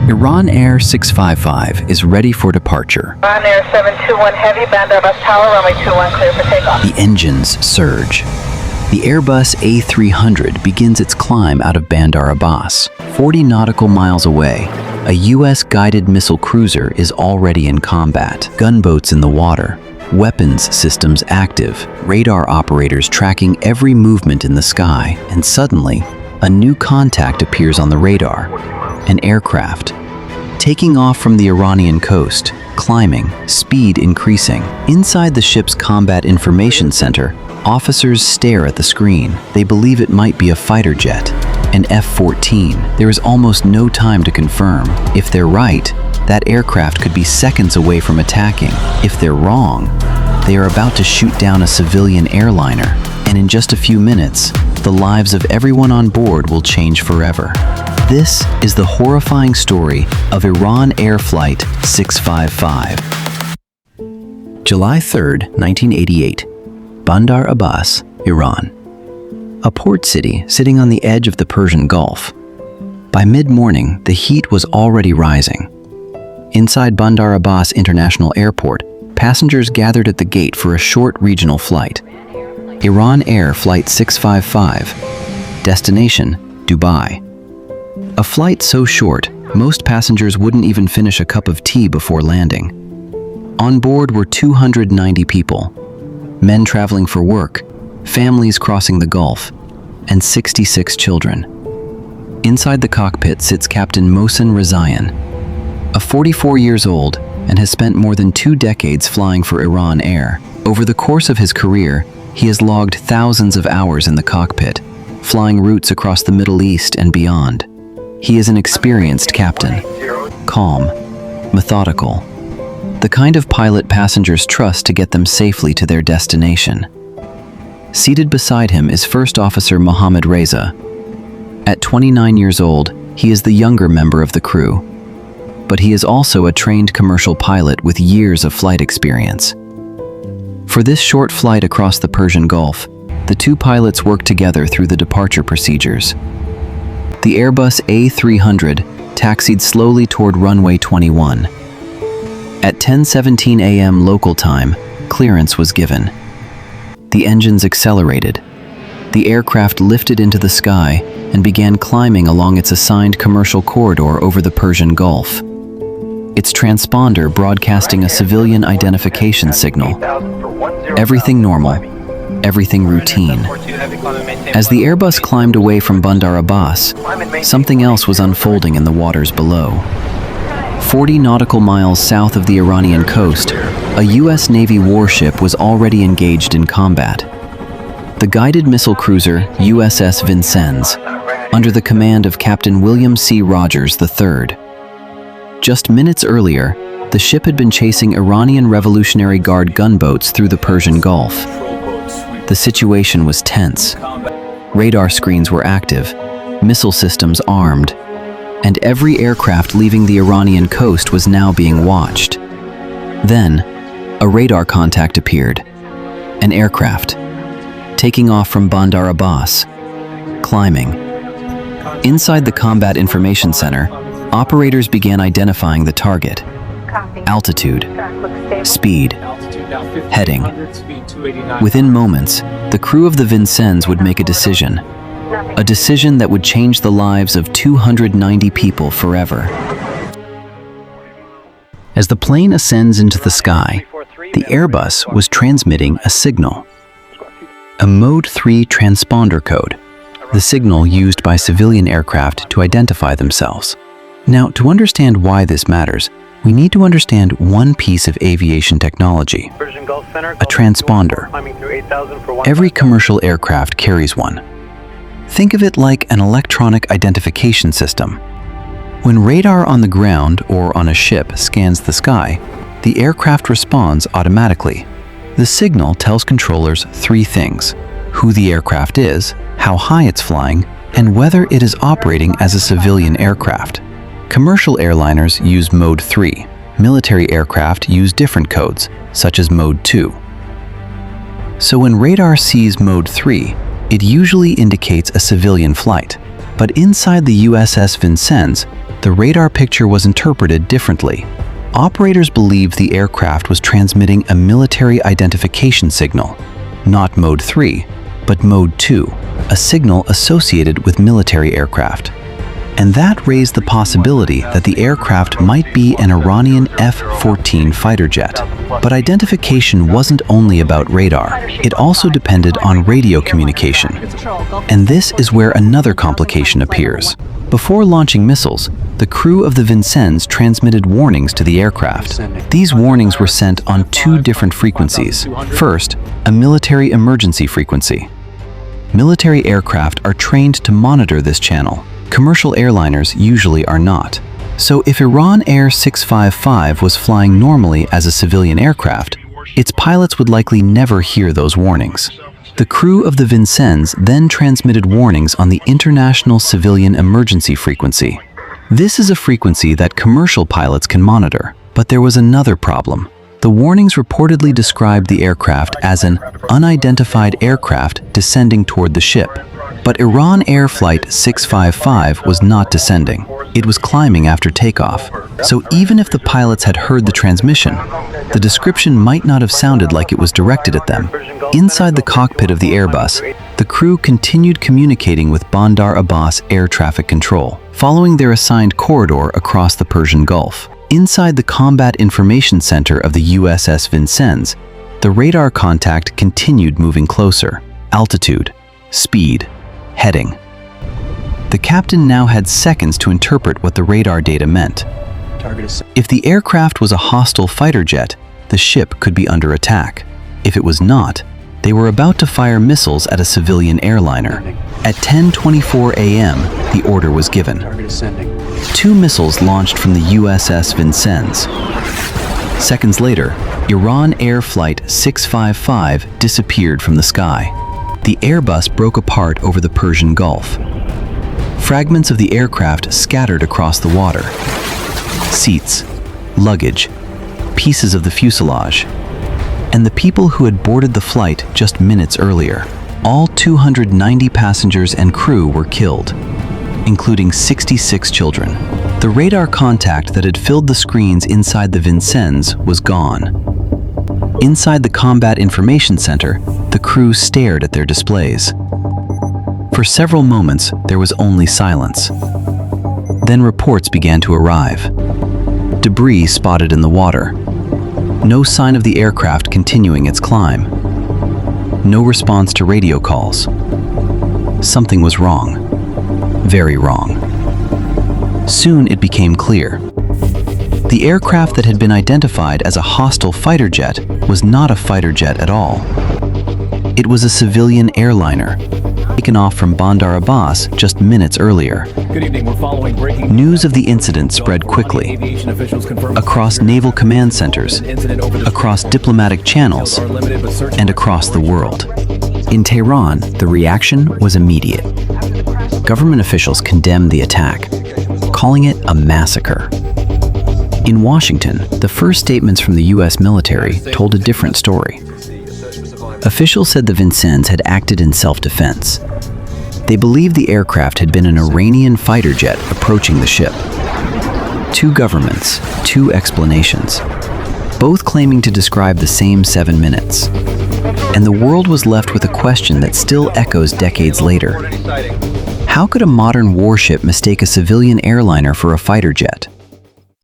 Iran Air 655 is ready for departure. Iran Air 721 Heavy, Bandar Abbas Tower, runway 21 clear for takeoff. The engines surge. The Airbus A300 begins its climb out of Bandar Abbas. 40 nautical miles away, a U.S. guided missile cruiser is already in combat. Gunboats in the water, weapons systems active, radar operators tracking every movement in the sky, and suddenly, a new contact appears on the radar. An aircraft, taking off from the Iranian coast, climbing, speed increasing. Inside the ship's combat information center, officers stare at the screen. They believe it might be a fighter jet, an F-14. There is almost no time to confirm. If they're right, that aircraft could be seconds away from attacking. If they're wrong, they are about to shoot down a civilian airliner, and in just a few minutes, the lives of everyone on board will change forever. This is the horrifying story of Iran Air Flight 655. July 3, 1988, Bandar Abbas, Iran. A port city sitting on the edge of the Persian Gulf. By mid-morning, the heat was already rising. Inside Bandar Abbas International Airport, passengers gathered at the gate for a short regional flight. Iran Air Flight 655. Destination, Dubai. A flight so short, most passengers wouldn't even finish a cup of tea before landing. On board were 290 people, men traveling for work, families crossing the Gulf, and 66 children. Inside the cockpit sits Captain Mohsen Rezaian, a 44 years old and has spent more than 2 decades flying for Iran Air. Over the course of his career, he has logged thousands of hours in the cockpit, flying routes across the Middle East and beyond. He is an experienced captain, calm, methodical, the kind of pilot passengers trust to get them safely to their destination. Seated beside him is First Officer Mohammad Reza. At 29 years old, he is the younger member of the crew, but he is also a trained commercial pilot with years of flight experience. For this short flight across the Persian Gulf, the two pilots worked together through the departure procedures. The Airbus A300 taxied slowly toward runway 21. At 10:17 a.m. local time, clearance was given. The engines accelerated. The aircraft lifted into the sky and began climbing along its assigned commercial corridor over the Persian Gulf. Its transponder broadcasting a civilian identification signal. Everything normal, everything routine. As the Airbus climbed away from Bandar Abbas, something else was unfolding in the waters below. 40 nautical miles south of the Iranian coast, a U.S. Navy warship was already engaged in combat. The guided missile cruiser USS Vincennes, under the command of Captain William C. Rogers III. Just minutes earlier, the ship had been chasing Iranian Revolutionary Guard gunboats through the Persian Gulf. The situation was tense. Radar screens were active, missile systems armed, and every aircraft leaving the Iranian coast was now being watched. Then, a radar contact appeared. An aircraft, taking off from Bandar Abbas, climbing. Inside the Combat Information Center, operators began identifying the target. Altitude, speed, heading. Within moments, the crew of the Vincennes would make a decision that would change the lives of 290 people forever. As the plane ascends into the sky, the Airbus was transmitting a signal, a Mode 3 transponder code, the signal used by civilian aircraft to identify themselves. Now, to understand why this matters, we need to understand one piece of aviation technology, a transponder. Every commercial aircraft carries one. Think of it like an electronic identification system. When radar on the ground or on a ship scans the sky, the aircraft responds automatically. The signal tells controllers 3 things: who the aircraft is, how high it's flying, and whether it is operating as a civilian aircraft. Commercial airliners use Mode 3. Military aircraft use different codes, such as Mode 2. So when radar sees Mode 3, it usually indicates a civilian flight. But inside the USS Vincennes, the radar picture was interpreted differently. Operators believed the aircraft was transmitting a military identification signal, not Mode 3, but Mode 2, a signal associated with military aircraft. And that raised the possibility that the aircraft might be an Iranian F-14 fighter jet. But identification wasn't only about radar. It also depended on radio communication. And this is where another complication appears. Before launching missiles, the crew of the Vincennes transmitted warnings to the aircraft. These warnings were sent on two different frequencies. First, a military emergency frequency. Military aircraft are trained to monitor this channel. Commercial airliners usually are not. So if Iran Air 655 was flying normally as a civilian aircraft, its pilots would likely never hear those warnings. The crew of the Vincennes then transmitted warnings on the International Civilian Emergency Frequency. This is a frequency that commercial pilots can monitor. But there was another problem. The warnings reportedly described the aircraft as an unidentified aircraft descending toward the ship. But Iran Air Flight 655 was not descending. It was climbing after takeoff. So even if the pilots had heard the transmission, the description might not have sounded like it was directed at them. Inside the cockpit of the Airbus, the crew continued communicating with Bandar Abbas air traffic control, following their assigned corridor across the Persian Gulf. Inside the Combat Information Center of the USS Vincennes, the radar contact continued moving closer. Altitude, speed, heading. The captain now had seconds to interpret what the radar data meant. If the aircraft was a hostile fighter jet, the ship could be under attack. If it was not, they were about to fire missiles at a civilian airliner. At 10:24 a.m., the order was given. Two missiles launched from the USS Vincennes. Seconds later, Iran Air Flight 655 disappeared from the sky. The Airbus broke apart over the Persian Gulf. Fragments of the aircraft scattered across the water. Seats, luggage, pieces of the fuselage, and the people who had boarded the flight just minutes earlier. All 290 passengers and crew were killed, including 66 children. The radar contact that had filled the screens inside the Vincennes was gone. Inside the Combat Information Center, the crew stared at their displays. For several moments, there was only silence. Then reports began to arrive. Debris spotted in the water. No sign of the aircraft continuing its climb. No response to radio calls. Something was wrong. Very wrong. Soon it became clear. The aircraft that had been identified as a hostile fighter jet was not a fighter jet at all. It was a civilian airliner, taken off from Bandar Abbas just minutes earlier. Good evening. We're following breaking News of the incident spread quickly, aviation officials confirm across naval command centers, across diplomatic channels, and across the world. In Tehran, the reaction was immediate. Government officials condemned the attack, calling it a massacre. In Washington, the first statements from the U.S. military told a different story. Officials said the Vincennes had acted in self-defense. They believed the aircraft had been an Iranian fighter jet approaching the ship. Two governments, two explanations, both claiming to describe the same 7 minutes. And the world was left with a question that still echoes decades later. How could a modern warship mistake a civilian airliner for a fighter jet?